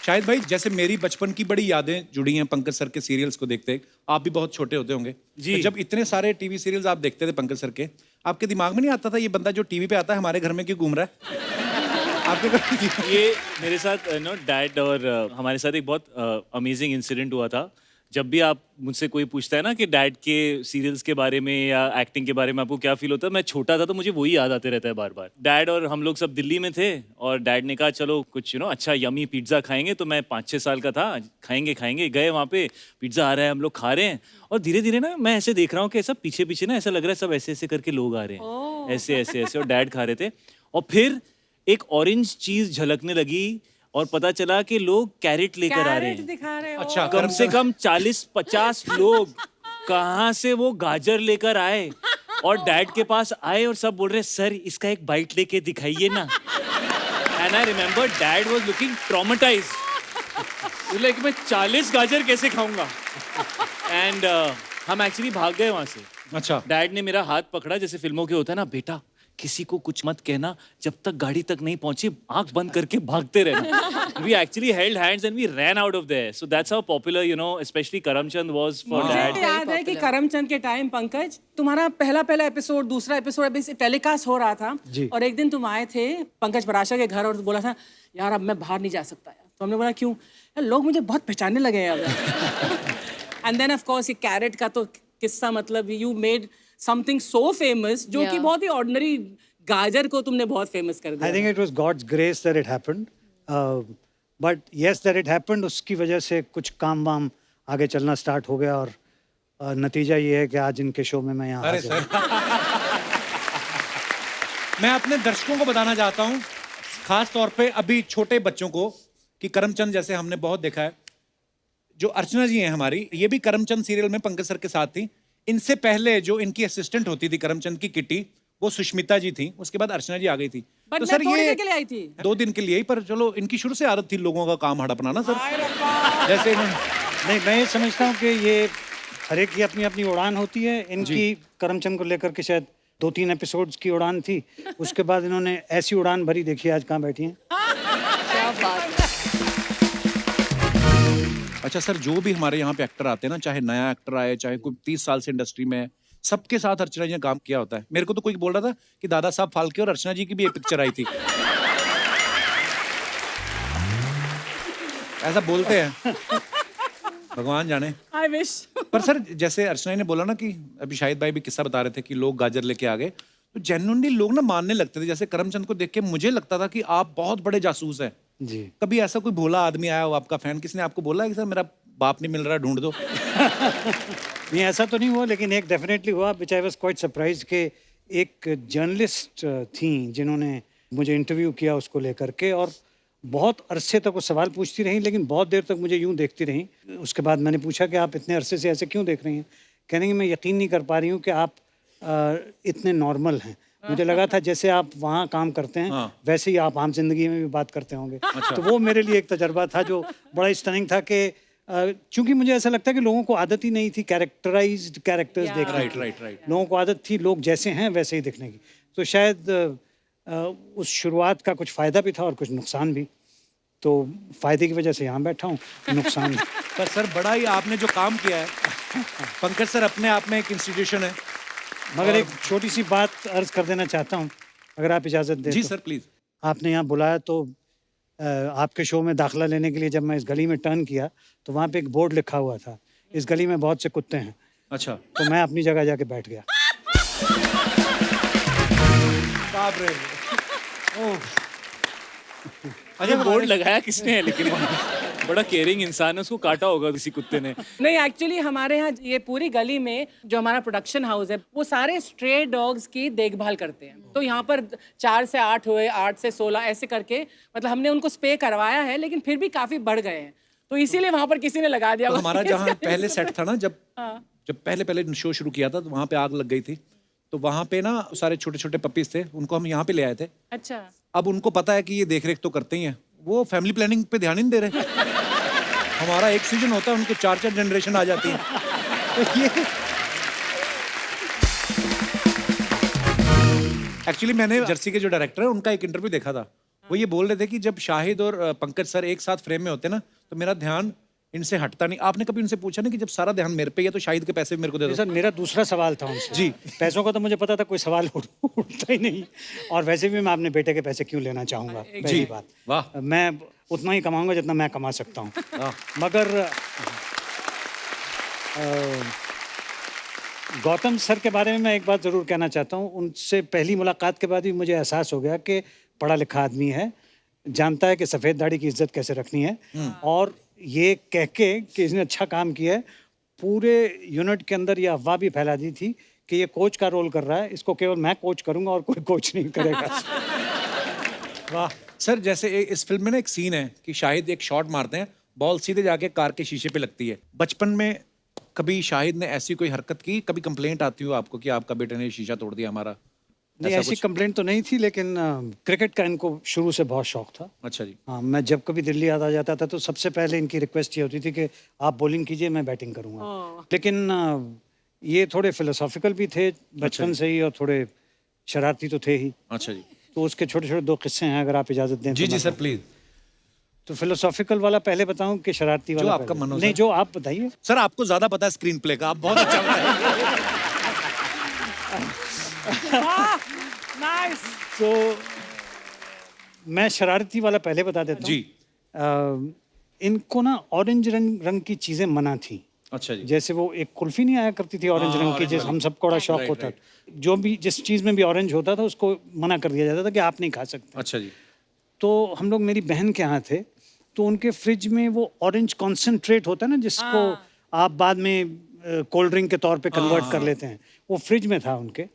शाहिद भाई, जैसे मेरी बचपन की बड़ी यादें जुड़ी हैं पंकज सर के सीरियल्स को देखते, आप भी बहुत छोटे होते होंगे जी। तो जब इतने सारे टीवी सीरियल्स आप देखते थे पंकज सर के, आपके दिमाग में नहीं आता था ये बंदा जो टीवी पे आता है हमारे घर में क्यों घूम रहा है? आपके घर ये मेरे साथ डैड और हमारे साथ एक बहुत अमेजिंग इंसिडेंट हुआ था। जब भी आप मुझसे कोई पूछता है ना कि डैड के सीरियल्स के बारे में या एक्टिंग के बारे में आपको क्या फील होता है, मैं छोटा था तो मुझे वही याद आते रहता है बार बार। डैड और हम लोग सब दिल्ली में थे और डैड ने कहा चलो कुछ अच्छा यमी पिज्ज़ा खाएंगे। तो मैं 5-6 साल का था, खाएंगे खाएंगे गए वहाँ पे, पिज्ज़ा आ रहा है, हम लोग खा रहे हैं और धीरे धीरे ना मैं ऐसे देख रहा हूँ कि ऐसा पीछे पीछे ना ऐसा लग रहा है सब ऐसे ऐसे करके लोग आ रहे हैं, ऐसे ऐसे ऐसे, और डैड खा रहे थे और फिर एक ऑरेंज चीज झलकने लगी और पता चला कि लोग कैरेट लेकर आ रहे हैं। दिखा रहे हो। अच्छा, कम से कम 40-50 लोग कहाँ से वो गाजर लेकर आए और डैड के पास आए और सब बोल रहे सर इसका एक बाइट लेके दिखाइए ना। And I remember dad was looking traumatised, like मैं 40 गाजर कैसे खाऊंगा। एंड हम एक्चुअली भाग गए वहां से। अच्छा, डैड ने मेरा हाथ पकड़ा जैसे फिल्मों के होता है ना, बेटा किसी को कुछ मत कहना जब तक गाड़ी तक नहीं पहुंची, आंख बंद करके भागते रहना। We actually held hands and we ran out of there. So that's how popular, especially Karamchand was for dad. मुझे याद है कि करमचंद के टाइम पंकज तुम्हारा पहला एपिसोड, दूसरा एपिसोड अभी टेलीकास्ट हो रहा था और एक दिन तुम आए थे पंकज पराशर के घर और बोला था यार अब मैं बाहर नहीं जा सकता यार। तो हमने बोला क्यों? यार लोग मुझे बहुत पहचानने लगे यार। एंड देन ऑफ कोर्स ये कैरेट का तो किस्सा, मतलब you made something so famous जो कि बहुत ही ऑर्डिनरी गाजर को तुमने बहुत फेमस कर दिया। I think it was God's grace that it happened. But yes, that it happened. उसकी वजह से कुछ काम वाम आगे चलना स्टार्ट हो गया और नतीजा ये है कि आज इनके शो में मैं यहाँ अरे हाजिर हूँ। मैं अपने दर्शकों को बताना चाहता हूँ, खास तौर पे अभी छोटे बच्चों को, कि करमचंद जैसे हमने बहुत देखा है, जो अर्चना जी हैं हमारी, ये भी करमचंद सीरियल में पंकज सर के साथ थी। इनसे पहले जो इनकी असिस्टेंट होती थी करमचंद की किटी, वो सुष्मिता जी थी, उसके बाद अर्चना जी आ गई थी। But तो मैं सर थोड़ी ये देर के लिए आई थी। 2 दिन के लिए ही, पर चलो इनकी शुरू से आदत थी लोगों का काम हड़पना ना सर, जैसे नहीं, मैं ये समझता हूँ कि ये हर एक की अपनी अपनी उड़ान होती है। इनकी करमचंद को लेकर के शायद 2-3 एपिसोड्स की उड़ान थी, उसके बाद इन्होंने ऐसी उड़ान भरी, देखिए आज कहाँ बैठी हैं। क्या बात है। अच्छा सर, जो भी हमारे यहाँ पे एक्टर आते हैं ना, चाहे नया एक्टर आए, चाहे कोई 30 साल से इंडस्ट्री में है, सबके साथ अर्चना जी ने काम किया होता है। मेरे को तो कोई बोल रहा था कि दादा साहब फाल्के और अर्चना जी की भी एक पिक्चर आई थी। ऐसा बोलते हैं, भगवान जाने। I wish. पर सर जैसे अर्चना जी ने बोला ना कि अभी शाहिद भाई भी किस्सा बता रहे थे कि लोग गाजर लेके आ गए, तो जेन्युइनली लोग ना मानने लगते थे। जैसे करमचंद को देख के मुझे लगता था कि आप बहुत बड़े जासूस हैं। जी। कभी ऐसा कोई भोला आदमी आया हो आपका फैन, किसने आपको बोला है कि सर मेरा बाप नहीं मिल रहा, ढूंढ दो? नहीं, ऐसा तो नहीं हुआ, लेकिन एक डेफिनेटली हुआ विच आई वाज क्वाइट सरप्राइज कि एक जर्नलिस्ट थी जिन्होंने मुझे इंटरव्यू किया उसको लेकर के, और बहुत अरसे तक वो सवाल पूछती रही, लेकिन बहुत देर तक मुझे यूं देखती रही। उसके बाद मैंने पूछा कि आप इतने अरसे से ऐसे क्यों देख रही हैं? कहने कि मैं यकीन नहीं कर पा रही हूँ कि आप इतने नॉर्मल हैं। मुझे लगा था जैसे आप वहाँ काम करते हैं वैसे ही आप आम जिंदगी में भी बात करते होंगे। तो वो मेरे लिए एक तजर्बा था जो बड़ा स्टनिंग था कि चूंकि मुझे ऐसा लगता है कि लोगों को आदत ही नहीं थी कैरेक्टराइज्ड कैरेक्टर्स देखने की। राइट। लोगों को आदत थी लोग जैसे हैं वैसे ही दिखने की। तो शायद उस शुरुआत का कुछ फ़ायदा भी था और कुछ नुकसान भी। तो फ़ायदे की वजह से यहाँ बैठा हूँ, नुकसान पर सर बड़ा ही आपने जो काम किया है, पंकज सर अपने आप में एक इंस्टीट्यूशन है। मगर एक छोटी सी बात अर्ज कर देना चाहता हूँ, अगर आप इजाज़त दें। जी तो। Sir please. आपने यहाँ बुलाया तो आपके शो में दाखिला लेने के लिए जब मैं इस गली में टर्न किया तो वहाँ पे एक बोर्ड लिखा हुआ था, इस गली में बहुत से कुत्ते हैं। अच्छा। तो मैं अपनी जगह जाके बैठ गया। बाप रे। अरे बोर्ड लगाया किसने है, लेकिन बड़ा केयरिंग इंसान है, उसको काटा होगा किसी कुत्ते ने। नहीं, एक्चुअली हमारे यहाँ ये पूरी गली में जो हमारा प्रोडक्शन हाउस है वो सारे स्ट्रे डॉग्स की देखभाल करते हैं। तो यहाँ पर 4 से 8 हुए, 8 से 16 ऐसे करके, मतलब हमने उनको स्प्रे करवाया है, लेकिन फिर भी काफी बढ़ गए हैं, तो इसीलिए वहाँ पर किसी ने लगा दिया। तो हमारा जहाँ पहले सेट था ना, जब पहले शो शुरू किया था तो वहाँ पे आग लग गई थी। तो वहाँ पे ना सारे छोटे छोटे पपीज थे, उनको हम यहाँ पे ले आए थे। अच्छा। अब उनको पता है कि ये देख रेख तो करते ही हैं, वो फैमिली प्लानिंग पे ध्यान ही नहीं दे रहे। हमारा एक सीजन होता है, उनके 4-4 जनरेशन आ जाती है। तो ये एक्चुअली मैंने जर्सी के जो डायरेक्टर है उनका एक इंटरव्यू देखा था, वो ये बोल रहे थे कि जब शाहिद और पंकज सर एक साथ फ्रेम में होते ना तो मेरा ध्यान इनसे हटता नहीं। आपने कभी उनसे पूछा नहीं कि जब सारा ध्यान मेरे पे है तो शाहिद के पैसे भी मेरे को दे दो? सर मेरा दूसरा सवाल था उनसे जी। पैसों का तो मुझे पता था कोई सवाल उठता ही नहीं, और वैसे भी मैं अपने बेटे के पैसे क्यों लेना चाहूँगा, पहली बात। वाह। मैं उतना ही कमाऊंगा जितना मैं कमा सकता हूँ। मगर गौतम सर के बारे में मैं एक बात ज़रूर कहना चाहता हूँ। उनसे पहली मुलाकात के बाद ही मुझे एहसास हो गया कि पढ़ा लिखा आदमी है, जानता है कि सफ़ेद दाढ़ी की इज्जत कैसे रखनी है, और ये कह के कि इसने अच्छा काम किया है, पूरे यूनिट के अंदर ये अफवाह भी फैला दी थी कि ये कोच का रोल कर रहा है, इसको केवल मैं कोच करूँगा और कोई कोच नहीं करेगा। वाह सर, जैसे इस फिल्म में ना एक सीन है कि शाहिद एक शॉट मारते हैं, बॉल सीधे जाके कार के शीशे पे लगती है। बचपन में कभी शाहिद ने ऐसी कोई हरकत की, कभी कंप्लेंट आती हो आपको कि आपका बेटे ने शीशा तोड़ दिया हमारा? नहीं, ऐसी कंप्लेंट तो नहीं थी, लेकिन क्रिकेट का इनको शुरू से बहुत शौक था। अच्छा जी। हाँ, मैं जब कभी दिल्ली आ जाता था तो सबसे पहले इनकी रिक्वेस्ट ये होती थी कि आप बॉलिंग कीजिए, मैं बैटिंग करूँगा। लेकिन ये थोड़े फिलोसॉफिकल भी थे बचपन से ही, और थोड़े शरारती तो थे ही। अच्छा जी। तो उसके छोटे छोटे 2 किस्से हैं, अगर आप इजाज़त दें। जी तो जी मैं सर कहूँ। प्लीज। तो फिलोसॉफिकल वाला पहले बताऊं कि शरारती वाला? आपका पहले? मन हो, नहीं, सर। जो आप बताइए। सर आपको ज्यादा पता है स्क्रीन प्ले का, आप बहुत अच्छा बताएं। नाइस। तो मैं शरारती वाला पहले बता देता हूँ। जी। इनको ना ऑरेंज रंग की चीज़ें मना थी। अच्छा जी। जैसे वो एक कुल्फी नहीं आया करती थी ऑरेंज रंग की, जिस हम सबको बड़ा शौक होता था। जो भी जिस चीज़ में भी ऑरेंज होता था उसको मना कर दिया जाता था कि आप नहीं खा सकते। अच्छा जी। तो हम लोग मेरी बहन के यहाँ थे, तो उनके फ्रिज में वो ऑरेंज कॉन्सेंट्रेट होता है ना, जिसको आप बाद में कोल्ड ड्रिंक के तौर पे कन्वर्ट कर लेते हैं, वो फ्रिज में था उनके।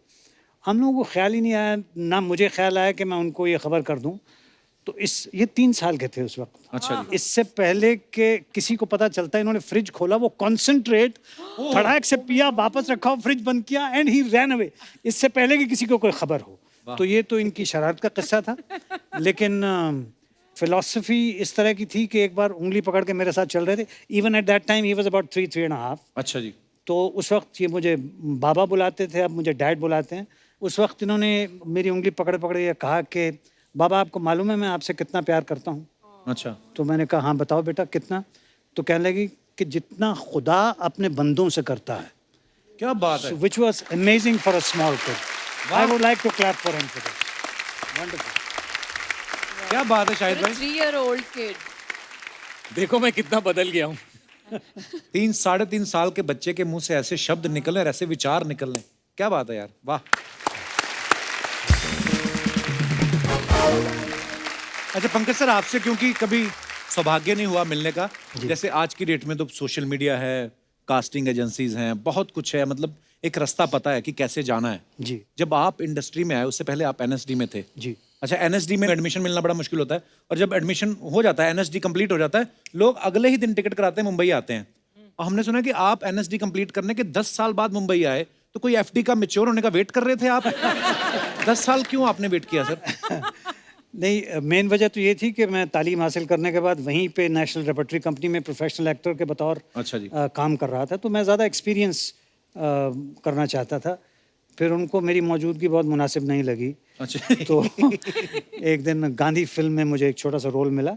हम लोगों को ख्याल ही नहीं आया, ना मुझे ख्याल आया कि मैं उनको ये खबर कर दूं। तो ये 3 साल के थे उस वक्त। अच्छा जी। इससे पहले कि किसी को पता चलता, इन्होंने फ्रिज खोला, वो कॉन्सेंट्रेट धड़ाक से पिया, वापस रखा, फ्रिज बंद किया, एंड ही रैन अवे, इससे पहले कि किसी को कोई खबर हो। तो ये तो इनकी शरारत का किस्सा था। लेकिन फिलॉसफी इस तरह की थी कि एक बार उंगली पकड़ के मेरे साथ चल रहे थे। Even at that time he was about 3.5। अच्छा जी। तो उस वक्त ये मुझे बाबा बुलाते थे, अब मुझे डैड बुलाते हैं। उस वक्त इन्होंने मेरी उंगली पकड़ पकड़ ये कहा कि बाबा आपको मालूम है मैं आपसे कितना प्यार करता हूँ? अच्छा। तो मैंने कहा हाँ बताओ बेटा कितना? तो कहने लगी कि जितना खुदा अपने बंदों से करता है। क्या बात है। Which was amazing for a small kid. I would like to clap for him for this. Wonderful. क्या बात है शाहिद For a भाई। 3-year-old kid. देखो मैं कितना बदल गया हूँ। 3-3.5 साल के बच्चे के मुंह से ऐसे शब्द निकले और ऐसे विचार निकलने, क्या बात है यार, वाह। अच्छा पंकज सर, आपसे क्योंकि कभी सौभाग्य नहीं हुआ मिलने का, जैसे आज की डेट में तो सोशल मीडिया है, कास्टिंग एजेंसीज हैं, बहुत कुछ है, मतलब एक रास्ता पता है कि कैसे जाना है। जी जब आप इंडस्ट्री में आए उससे पहले आप एनएसडी में थे। जी। अच्छा, एनएसडी में एडमिशन मिलना बड़ा मुश्किल होता है, और जब एडमिशन हो जाता है, एनएसडी कंप्लीट हो जाता है, लोग अगले ही दिन टिकट कराते हैं, मुंबई आते हैं। और हमने सुना कि आप एनएसडी कंप्लीट करने के 10 साल बाद मुंबई आए, तो कोई एफडी का मैच्योर होने का वेट कर रहे थे आप? 10 साल क्यों आपने वेट किया सर? नहीं, मेन वजह तो ये थी कि मैं तालीम हासिल करने के बाद वहीं पे नेशनल रेपर्टरी कंपनी में प्रोफेशनल एक्टर के बतौर अच्छा जी। काम कर रहा था, तो मैं ज़्यादा एक्सपीरियंस करना चाहता था। फिर उनको मेरी मौजूदगी बहुत मुनासिब नहीं लगी। अच्छा। तो एक दिन गांधी फिल्म में मुझे एक छोटा सा रोल मिला,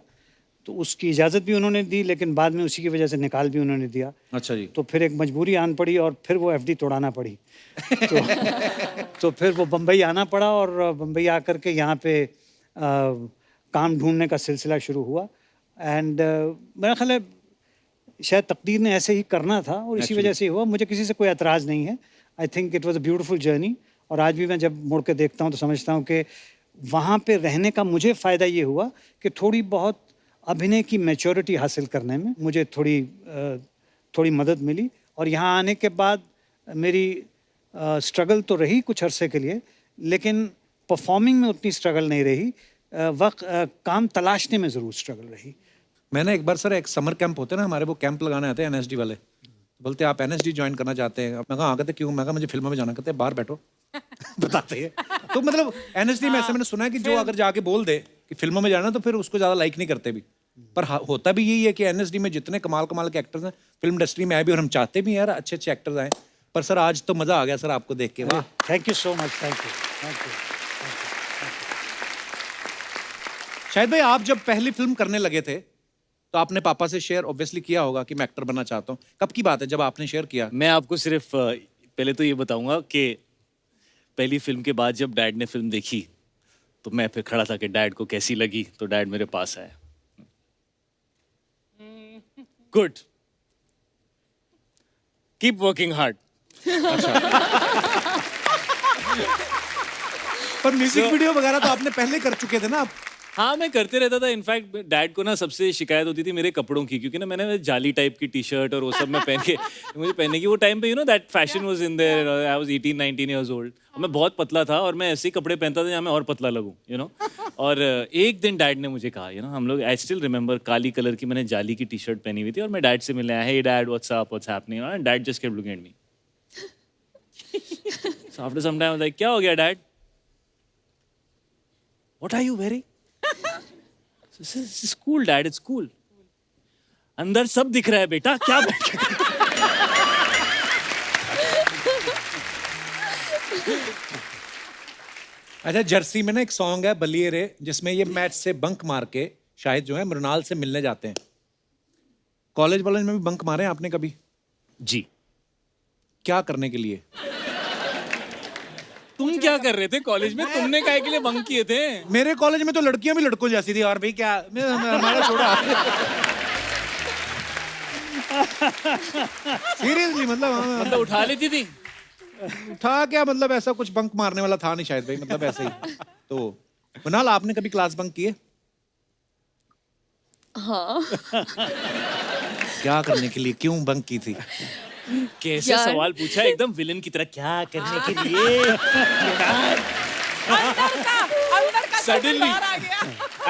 तो उसकी इजाज़त भी उन्होंने दी, लेकिन बाद में उसी की वजह से निकाल भी उन्होंने दिया। अच्छा जी। तो फिर एक मजबूरी आन पड़ी, और फिर वो एफडी तोड़ाना पड़ी। तो फिर वो बम्बई आना पड़ा, और बम्बई आकर के यहाँ पे काम ढूंढने का सिलसिला शुरू हुआ। एंड मेरा ख्याल है शायद तकदीर ने ऐसे ही करना था, और इसी वजह से ही हुआ। मुझे किसी से कोई एतराज़ नहीं है। I think it was a beautiful journey, और आज भी मैं जब मुड़ के देखता हूँ तो समझता हूँ कि वहाँ पे रहने का मुझे फ़ायदा ये हुआ कि थोड़ी बहुत अभिनय की मैच्योरिटी हासिल करने में मुझे थोड़ी मदद मिली। और यहाँ आने के बाद मेरी स्ट्रगल तो रही कुछ अरसे के लिए, लेकिन परफॉर्मिंग में उतनी स्ट्रगल नहीं रही। काम तलाशने में ज़रूर स्ट्रगल रही। मैंने एक बार सर, एक समर कैंप होते हैं ना हमारे, वो कैंप लगाने आते हैं एनएसडी वाले, बोलते हैं आप एनएसडी ज्वाइन करना चाहते हैं? मैं कहा हाँ। कहते क्यों? मैं कहा मुझे फिल्मों में जाना। कहते हैं बाहर बैठो। बताते हैं। तो मतलब एनएसडी में ऐसे मैंने सुना है कि जो अगर जाके बोल दे कि फिल्मों में जाना, तो फिर उसको ज़्यादा लाइक नहीं करते भी। पर होता भी यही है कि एनएसडी में जितने कमाल कमाल के एक्टर्स हैं, फिल्म इंडस्ट्री में आए भी, और हम चाहते भी हैं यार अच्छे अच्छे एक्टर्स आए। पर सर आज तो मज़ा आ गया सर आपको देख के, वाह। Thank you so much. Thank you. Shahid भाई, आप जब पहली फिल्म करने लगे थे तो आपने पापा से शेयर ऑब्वियसली किया होगा कि मैं एक्टर बनना चाहता हूँ। कब की बात है जब आपने शेयर किया? मैं आपको सिर्फ पहले तो ये बताऊंगा कि पहली फिल्म के बाद जब डैड ने फिल्म देखी तो मैं फिर खड़ा था कि डैड को कैसी लगी, तो डैड मेरे पास आया। Good, keep working hard. पर म्यूजिक वीडियो वगैरह तो आपने पहले कर चुके थे ना आप? हाँ, मैं करते रहता था। इनफैक्ट डैड को ना सबसे शिकायत होती थी मेरे कपड़ों की, क्योंकि ना मैंने जाली टाइप की टी शर्ट और वो सब मैं पहन के मुझे पहनने की वो टाइम पे that fashion was in their. I was 18-19 years old और मैं बहुत पतला था और मैं ऐसे ही कपड़े पहनता था जहाँ मैं और पतला लगूं। और एक दिन डैड ने मुझे कहा, हम लोग, I still remember, Kali colour की मैंने जाली की टी शर्ट पहनी हुई थी और मैं डैड से मिलने आया, hey dad what's up, what's happening, and dad just kept looking at me. So after some time I was like, क्या हो गया dad? What are you wearing? It's cool, Dad. It's cool. अंदर सब दिख रहा है बेटा, क्या बैठ के? अच्छा, जर्सी में ना एक सॉन्ग है बलिए रे, जिसमें ये मैच से बंक मार के शाहिद जो है मृणाल से मिलने जाते हैं। कॉलेज वॉलेज में भी बंक मारे हैं आपने कभी? जी। क्या करने के लिए? तुम क्या कर रहे थे कॉलेज में? तुमने काहे के लिए बंक किए थे? मेरे कॉलेज में तो लड़कियां भी लड़कों जैसी थी। और भाई क्या हमारा छोड़ा। सीरियसली, मतलब उठा लेती थी? था क्या, मतलब ऐसा कुछ बंक मारने वाला था नहीं शायद भाई, मतलब ऐसे ही। तो मृणाल, आपने कभी क्लास बंक किए? हाँ। क्या करने के लिए, क्यों बंक की थी? कैसे यार। सवाल पूछा, एकदम विलन की तरह। क्या करने के लिए? Suddenly,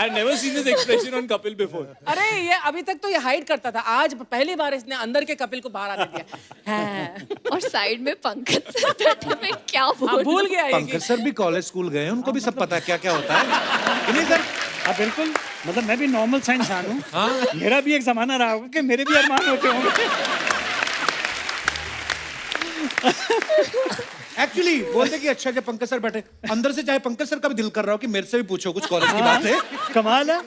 I've never seen this expression on Kapil before. अरे ये अभी तक तो ये हाइड करता था, आज पहली बार इसने अंदर के कपिल को बाहर आने दिया। हाँ। और साइड में पंकज सर बैठे, मैं क्या हाँ, भूल गया ये कि- पंकज सर भी कॉलेज स्कूल गए हैं, उनको भी सब पता है क्या क्या होता है। नहीं सर, हाँ बिल्कुल, मतलब मैं भी नॉर्मल सा इंसान हूँ। मेरा भी एक जमाना रहा होगा कि मेरे भी अरमान होते होंगे। एक्चुअली बोलते कि अच्छा जब पंकज सर बैठे, अंदर से चाहे पंकज सर का भी दिल कर रहा हो कि मेरे से भी पूछो कुछ कॉलेज की बात है। कमाल है।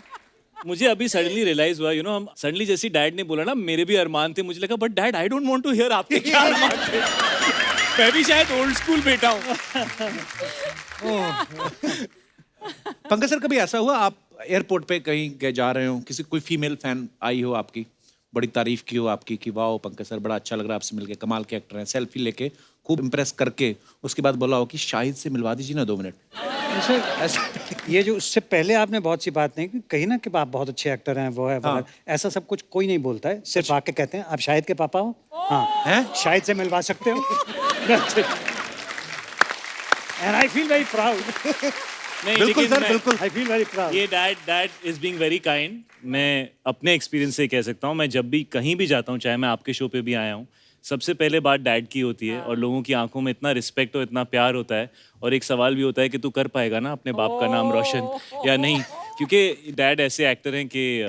मुझे अभी सडनली रियलाइज हुआ, हम सडनली जैसे डैड ने बोला ना मेरे भी अरमान थे, मुझे लगा but dad I don't want to hear आपके क्या अरमान थे। मैं भी शायद ओल्ड स्कूल बेटा हूँ। पंकज सर, कभी ऐसा हुआ आप एयरपोर्ट पे कहीं जा रहे हो, किसी कोई फीमेल फैन आई हो आपकी, बड़ी तारीफ की हो आपकी कि वाह पंकज सर बड़ा अच्छा लग रहा है आपसे मिलके, कमाल के एक्टर हैं, सेल्फी लेके खूब इम्प्रेस करके उसके बाद बोला हो कि शाहिद से मिलवा दीजिए ना 2 मिनट? ऐसा ये जो उससे पहले आपने बहुत सी बात नहीं की, कहीं ना कि आप बहुत अच्छे एक्टर हैं, वो है वो है। ऐसा सब कुछ कोई नहीं बोलता है, सिर्फ आके कहते हैं आप शाहिद के पापा हो, हाँ हैं? शाहिद से मिलवा सकते हो। And I feel very proud. नहीं, बिल्कुल लेकिन सर, बिल्कुल। I feel very proud. ये dad is being very kind. मैं अपने एक्सपीरियंस से कह सकता हूँ, मैं जब भी कहीं भी जाता हूँ, चाहे मैं आपके शो पे भी आया हूँ, सबसे पहले बात डैड की होती है और लोगों की आंखों में इतना रिस्पेक्ट और इतना प्यार होता है और एक सवाल भी होता है कि तू कर पाएगा ना अपने बाप का नाम रोशन या नहीं, क्योंकि डैड ऐसे एक्टर हैं कि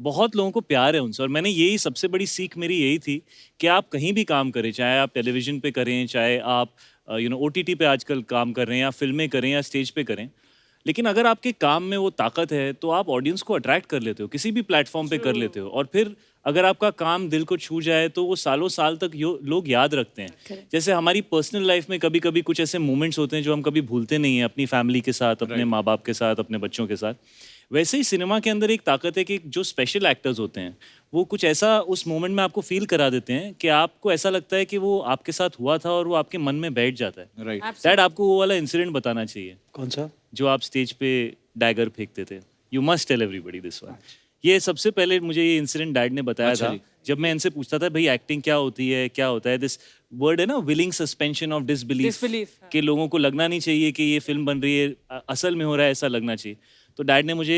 बहुत लोगों को प्यार है उनसे। और मैंने यही सबसे बड़ी सीख मेरी यही थी कि आप कहीं भी काम करें, चाहे आप टेलीविजन पे करें, चाहे आप OTT पे आजकल काम कर रहे हैं या फिल्में करें या स्टेज पे करें, लेकिन अगर आपके काम में वो ताकत है तो आप ऑडियंस को अट्रैक्ट कर लेते हो, किसी भी प्लेटफॉर्म पे कर लेते हो। और फिर अगर आपका काम दिल को छू जाए तो वो सालों साल तक लोग याद रखते हैं। जैसे हमारी पर्सनल लाइफ में कभी कभी कुछ ऐसे मोमेंट्स होते हैं जो हम कभी भूलते नहीं हैं, अपनी फैमिली के साथ, अपने माँ बाप के साथ, अपने बच्चों के साथ। वैसे ही सिनेमा के अंदर एक ताकत है कि जो स्पेशल एक्टर्स होते हैं वो कुछ ऐसा उस मोमेंट में आपको फील करा देते हैं कि आपको ऐसा लगता है कि वो आपके साथ हुआ था और वो आपके मन में बैठ जाता है। राइट। डैड, आपको वो वाला इंसिडेंट बताना चाहिए कौन सा? जो आप स्टेज पे डैगर फेंकते थे। You must tell everybody this one. ये सबसे पहले मुझे ये इंसिडेंट डैड ने बताया अच्छा था जी। जब मैं इनसे पूछता था भाई एक्टिंग क्या होती है, क्या होता है। दिस वर्ड है ना, willing suspension of disbelief, Disbelief, हाँ। कि लोगों को लगना नहीं चाहिए कि ये फिल्म बन रही है, असल में हो रहा है ऐसा लगना चाहिए। तो डैड ने मुझे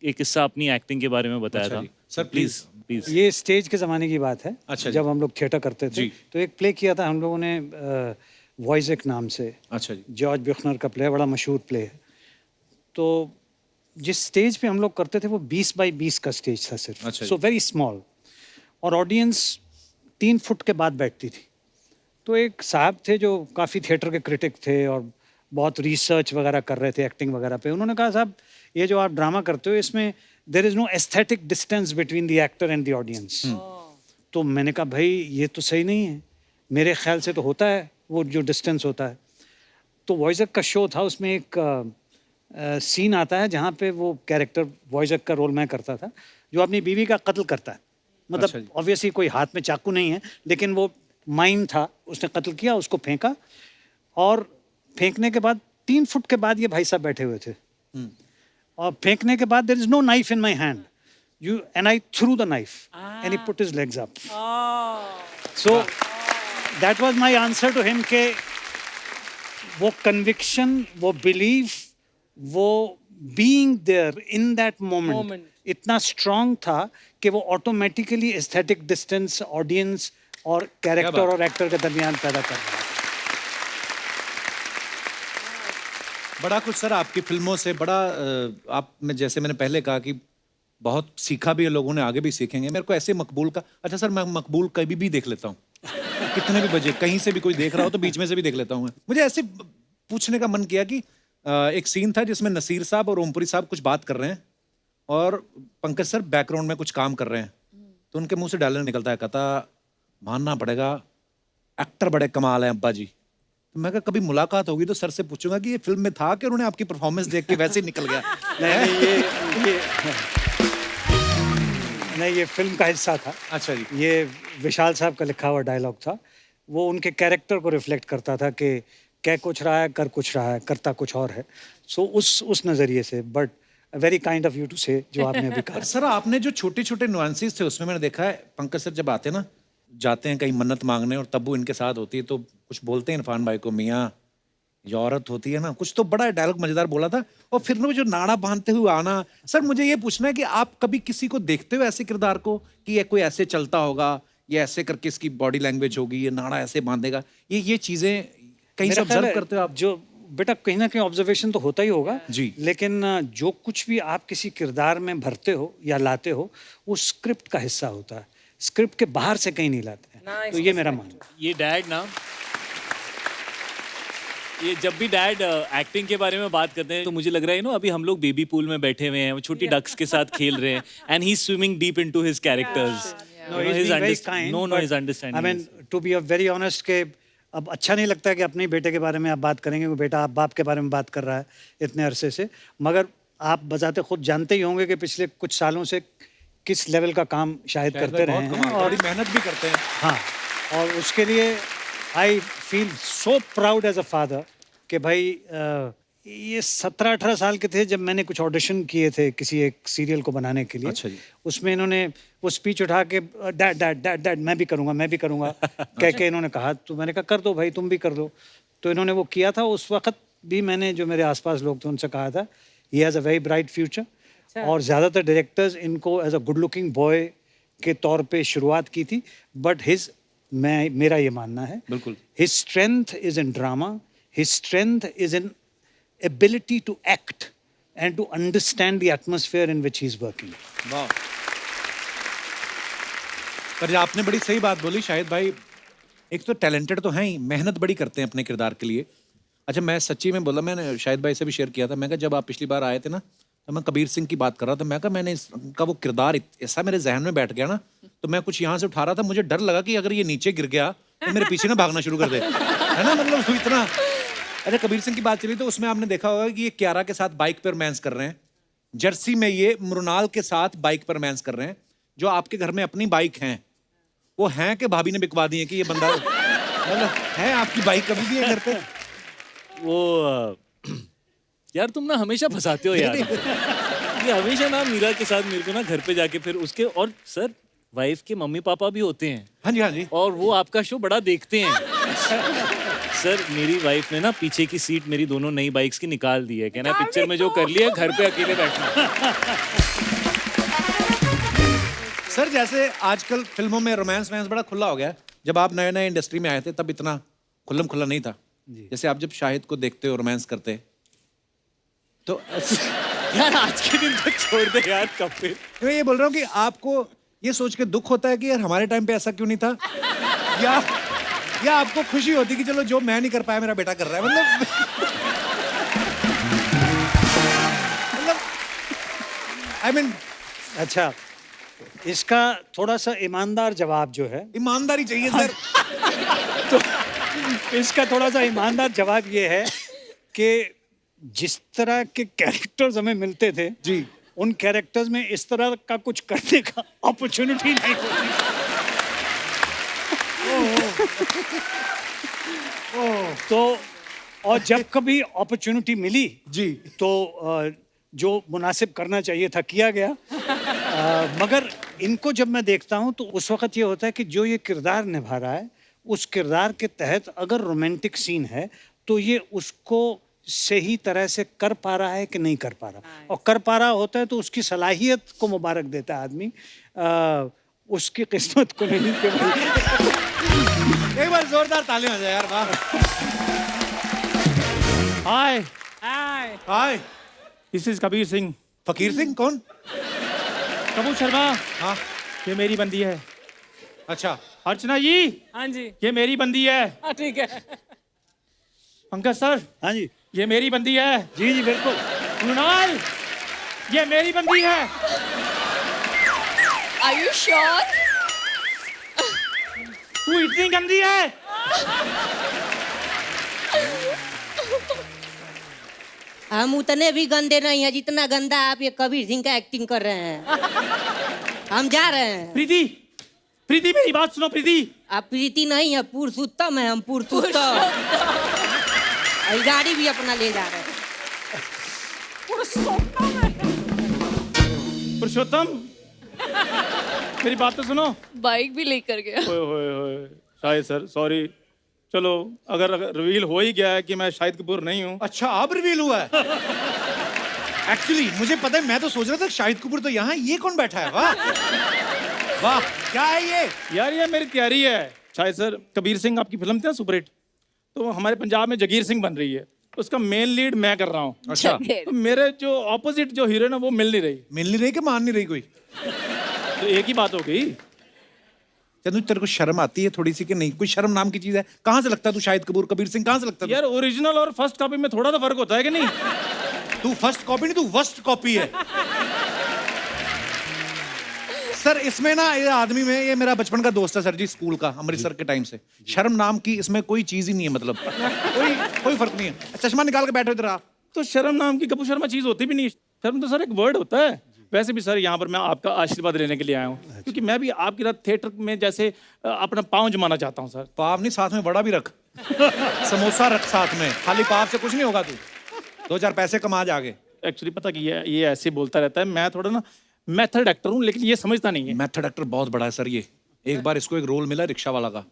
एक किस्सा अपनी एक्टिंग के बारे में बताया था। जी। Sir, please. प्लीज। ये स्टेज के ज़माने की बात है। अच्छा जी। जब हम लोग थिएटर करते थे जी। तो एक प्ले किया था हम लोगों ने, वॉइस नाम से। अच्छा जी। जॉर्ज ब्यूखनर का प्ले, बड़ा मशहूर प्ले है। तो जिस स्टेज पे हम लोग करते थे वो 20 बाई 20 का स्टेज था सिर्फ, अच्छा सो वेरी स्मॉल, और ऑडियंस 3 फुट के बाद बैठती थी। तो एक साहब थे जो काफ़ी थिएटर के क्रिटिक थे और बहुत रिसर्च वगैरह कर रहे थे एक्टिंग वगैरह पे। उन्होंने कहा साहब ये जो आप ड्रामा करते हो इसमें there is no aesthetic distance between the actor and the audience. तो मैंने कहा भाई ये तो सही नहीं है, मेरे ख्याल से तो होता है वो जो डिस्टेंस होता है। तो वॉइजक का शो था, उसमें एक सीन आता है जहाँ पे वो कैरेक्टर वॉइजक का रोल मैं करता था, जो अपनी बीवी का कत्ल करता है। अच्छा मतलब जी। ऑब्वियसली कोई हाथ में चाकू नहीं है, लेकिन वो माइन था, उसने कत्ल किया, उसको फेंका, और फेंकने के बाद 3 फुट के बाद ये भाई साहब बैठे हुए थे, और फेंकने के बाद there is no knife in my hand, you and I threw the knife and he put his legs up. So that was my answer to him के वो कन्विक्शन, वो बिलीफ, वो being there in that moment इतना strong था कि वो automatically aesthetic distance audience और character और एक्टर के दरमियान पैदा कर रहा है। बड़ा कुछ सर आपकी फिल्मों से बड़ा आप में जैसे मैंने पहले कहा कि बहुत सीखा भी है लोगों ने, आगे भी सीखेंगे। मेरे को ऐसे मकबूल का, अच्छा सर मैं मकबूल कभी भी देख लेता हूँ, कितने भी बजे कहीं से भी कोई देख रहा हो तो बीच में से भी देख लेता हूँ मैं। मुझे ऐसे पूछने का मन किया कि एक सीन था जिसमें नसीर साहब और ओमपुरी साहब कुछ बात कर रहे हैं और पंकज सर बैकग्राउंड में कुछ काम कर रहे हैं, तो उनके मुंह से डायलॉग निकलता है, कहता मानना पड़ेगा एक्टर बड़े कमाल हैं अब्बा जी। तो मैं कहा कभी मुलाकात होगी तो सर से पूछूंगा कि ये फिल्म में था कि उन्होंने आपकी परफॉर्मेंस देख के वैसे ही निकल गया। नहीं, ये फिल्म का हिस्सा था। अच्छा जी। ये विशाल साहब का लिखा हुआ डायलॉग था, वो उनके कैरेक्टर को रिफ्लेक्ट करता था कि कह कुछ रहा है, कर कुछ रहा है, करता कुछ और है। सो उस नज़रिए से, but very kind of you to say जो आपने अभी कहा। सर आपने जो छोटे छोटे नुआंसेस थे उसमें मैंने देखा है पंकज सर जब आते ना, जाते हैं कहीं मन्नत मांगने और तब्बू इनके साथ होती है तो कुछ बोलते हैं इरफान भाई को, मियाँ ये औरत होती है ना, कुछ तो बड़ा डायलॉग मजेदार बोला था, और फिर वो जो नाड़ा बांधते हुए आना। सर मुझे ये पूछना है कि आप कभी किसी को देखते हो ऐसे किरदार को कि ये कोई ऐसे चलता होगा, ये ऐसे करके इसकी बॉडी लैंग्वेज होगी, ये नाड़ा ऐसे बांधेगा, ये चीजें कहीं से मेरा ख्याल ऑब्जर्व है, करते हो आप? जो बेटा कहीं ना कहीं ऑब्जर्वेशन तो होता ही होगा जी। लेकिन जो कुछ भी आप किसी किरदार में भरते हो या लाते हो वो स्क्रिप्ट का हिस्सा होता है, स्क्रिप्ट के बाहर से कहीं नहीं लाते हैं। तो ये मेरा मानना है। ये डैड ना, ये जब भी डैड एक्टिंग के बारे में बात करते हैं तो मुझे लग रहा है नो अभी हम लोग बेबी पूल में बैठे हुए हैं, वो छोटी डक्स के साथ खेल रहे हैं, and he is swimming deep into his characters. No, he's being very kind, No, but his understanding. I mean, to be very honest, के अब अच्छा नहीं लगता कि अपने बेटे के बारे में आप बात करेंगे, वो बेटा आप बाप के बारे में बात कर रहा है इतने अरसे से, मगर आप बजाते खुद जानते ही होंगे कि पिछले कुछ सालों से किस लेवल का काम शायद करते रहे हैं, और मेहनत भी करते हैं। हाँ, और उसके लिए I feel so proud as a father कि भाई ये 17-18 साल के थे जब मैंने कुछ ऑडिशन किए थे किसी एक सीरियल को बनाने के लिए। अच्छा जी। उसमें इन्होंने वो स्पीच उठा के डैड डैड डैड डैड मैं भी करूँगा कह के इन्होंने कहा, तो मैंने कहा कर दो भाई, तुम भी कर दो। तो इन्होंने वो किया था। उस वक्त भी मैंने जो मेरे आसपास लोग थे उनसे कहा था he has a very bright future, और ज़्यादातर डायरेक्टर्स इनको as a good looking boy के तौर पे शुरुआत की थी, बट मेरा ये मानना है बिल्कुल, his strength is in drama, his strength is in ability to act and to understand the atmosphere in which he's working. वाह। पर आपने बड़ी सही बात बोली शाहिद भाई, एक तो टैलेंटेड तो हैं ही, मेहनत बड़ी करते हैं अपने किरदार के लिए। अच्छा मैं सच्ची में बोला, मैंने शाहिद भाई से भी शेयर किया था, मैं कहा जब आप पिछली बार आए थे ना तो मैं कबीर सिंह की बात कर रहा था, मैं कहा मैंने इसका वो किरदार ऐसा मेरे जहन में बैठ गया ना, तो मैं कुछ यहाँ से उठा रहा था, मुझे डर लगा कि अगर ये नीचे गिर गया तो मेरे पीछे ना भागना शुरू कर दे, है ना, मतलब इतना। अच्छा कबीर सिंह की बात चली तो उसमें आपने देखा होगा कि ये कियारा के साथ बाइक पर रोमांस कर रहे हैं, जर्सी में ये मृणाल के साथ बाइक पर रोमांस कर रहे हैं। जो आपके घर में अपनी बाइक हैं वो हैं कि भाभी ने बिकवा दी है कि ये बंदा मतलब है आपकी बाइक कभी भी है घर पे? वो यार तुम ना हमेशा फंसाते हो यार। ये हमेशा ना मीरा के साथ मेरे को ना घर पे जाके फिर उसके, और सर वाइफ के मम्मी पापा भी होते हैं। हाँ जी, हाँ जी। और वो आपका शो बड़ा देखते हैं। सर मेरी वाइफ ने ना पीछे की सीट मेरी दोनों नई बाइक्स की निकाल दी है, कहना पिक्चर में जो कर लिया घर पे अकेले बैठना। सर जैसे आजकल फिल्मों में रोमांस वैंस बड़ा खुला हो गया, जब आप नए नए इंडस्ट्री में आए थे तब इतना खुल्लम खुल्ला नहीं था। जैसे आप जब शाहिद को देखते हो रोमांस करते तो यार आज के दिन तक छोड़ दे यार, कब फिर। मैं ये बोल रहा हूँ कि आपको ये सोच के दुख होता है कि यार हमारे टाइम पे ऐसा क्यों नहीं था, या आपको खुशी होती कि चलो जो मैं नहीं कर पाया मेरा बेटा कर रहा है, मतलब आई मीन अच्छा, इसका थोड़ा सा ईमानदार जवाब जो है, ईमानदारी चाहिए सर। इसका थोड़ा सा ईमानदार जवाब ये है कि जिस तरह के कैरेक्टर्स हमें मिलते थे जी, उन कैरेक्टर्स में इस तरह का कुछ करने का अपॉर्चुनिटी नहीं होती। तो और जब कभी अपॉर्चुनिटी मिली जी, तो जो मुनासिब करना चाहिए था किया गया। मगर इनको जब मैं देखता हूँ तो उस वक्त ये होता है कि जो ये किरदार निभा रहा है, उस किरदार के तहत अगर रोमांटिक सीन है तो ये उसको सही तरह से कर पा रहा है कि नहीं कर पा रहा, और कर पा रहा होता है तो उसकी सलाहियत को मुबारक देता है आदमी, उसकी किस्मत को नहीं कि भाई। एक बार जोरदार तालियां हो जाए यार, वाह। हाय, हाय हाय, दिस इज कबीर सिंह। फकीर सिंह कौन? कपूर शर्मा, हाँ, ये मेरी बंदी है। अच्छा, अर्चना जी, हाँ जी, ये मेरी बंदी है। हाँ ठीक है। पंकज सर, हाँ जी, ये मेरी बंदी है। जी जी बिल्कुल। कृणाल, ये मेरी बंदी है। Are you sure? तू इतनी गंदी है। हम उतने भी गंदे नहीं हैं जितना गंदा आप ये कबीर सिंह का एक्टिंग कर रहे हैं। हम जा रहे हैं। प्रीति, प्रीति मेरी बात सुनो प्रीति। आप प्रीति नहीं है, पुरुषोत्तम है। हम पुरुषोत्तम। और गाड़ी भी अपना ले जा रहे हैं। पुरुषोत्तम, मेरी बात तो सुनो। बाइक भी लेकर गया। ओए होए होए, शाहिद सर सॉरी। चलो अगर रिवील हो ही गया है कि मैं शाहिद कपूर नहीं हूँ। अच्छा अब रिवील हुआ है। एक्चुअली मुझे पता है, मैं तो सोच रहा था शाहिद कपूर तो यहाँ, ये कौन बैठा है? वाह वाह, क्या है ये? यार ये मेरी तैयारी है। शाहिद सर, कबीर सिंह आपकी फिल्म थी ना सुपरहिट, तो हमारे पंजाब में जगीर सिंह बन रही है, उसका मेन लीड मैं कर रहा हूँ। अच्छा, तो मेरे जो ऑपोजिट जो हीरोइन है वो मिल नहीं रही, मिल नहीं रही कि मान नहीं रही कोई? तो एक ही बात हो गई। चंदू, तेरे को शर्म आती है थोड़ी सी कि नहीं? कोई शर्म नाम की चीज है? कहाँ से लगता है तू शाहिद कपूर? कबीर सिंह कहाँ से लगता है? यार ओरिजिनल और फर्स्ट कॉपी में थोड़ा तो फर्क होता है कि नहीं? तू फर्स्ट कॉपी नहीं, तू वर्स्ट कॉपी है। सर इसमें ना, ये आदमी में, ये मेरा बचपन का दोस्त है सर जी, स्कूल का, अमृतसर के टाइम से। शर्म नाम की इसमें कोई चीज ही नहीं है, मतलब कोई फर्क नहीं है। चश्मा निकाल के बैठो इधर आप। तो शर्म नाम की कपूर शर्मा चीज होती भी नहीं। शर्म तो सर एक वर्ड होता है। वैसे भी सर यहाँ पर मैं आपका आशीर्वाद लेने के लिए आया हूँ, क्योंकि मैं भी आपकी तरह थिएटर में जैसे अपना पाँव जमाना चाहता हूँ सर। पाव नहीं, साथ में बड़ा भी रख। समोसा रख साथ में, खाली पाव से कुछ नहीं होगा। तू 2-4 पैसे कमा जाके। एक्चुअली पता कि ये ऐसे बोलता रहता है, मैं थोड़ा ना मेथड एक्टर हूँ, लेकिन ये समझता नहीं है। मेथड एक्टर बहुत बड़ा है सर ये। एक बार इसको एक रोल मिला रिक्शा वाला का,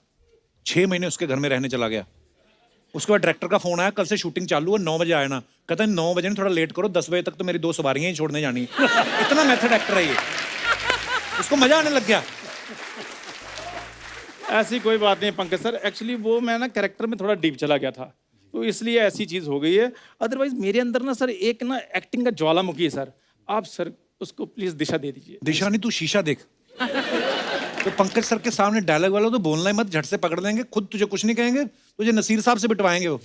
6 महीने उसके घर में रहने चला गया। उसके बाद डायरेक्टर का फोन आया, कल से शूटिंग चालू है, 9 बजे आए ना। कहता है 9 बजे नहीं, थोड़ा लेट करो, 10 बजे तक तो मेरी 2 सवारियां ही छोड़ने जानी है। इतना मेथड एक्टर है ये, उसको मजा आने लग गया। ऐसी कोई बात नहीं पंकज सर, एक्चुअली वो मैं ना कैरेक्टर में थोड़ा डीप चला गया था, तो इसलिए ऐसी चीज हो गई है। अदरवाइज मेरे अंदर ना सर एक ना एक्टिंग का ज्वालामुखी है सर। आप सर उसको प्लीज दिशा दे दीजिए। दिशा नहीं, तू शीशा देख। तो पंकज सर के सामने डायलॉग वाला तो बोलना ही मत, झट से पकड़ लेंगे, खुद तुझे कुछ नहीं कहेंगे, तुझे नसीर साहब से बिटवाएंगे वो।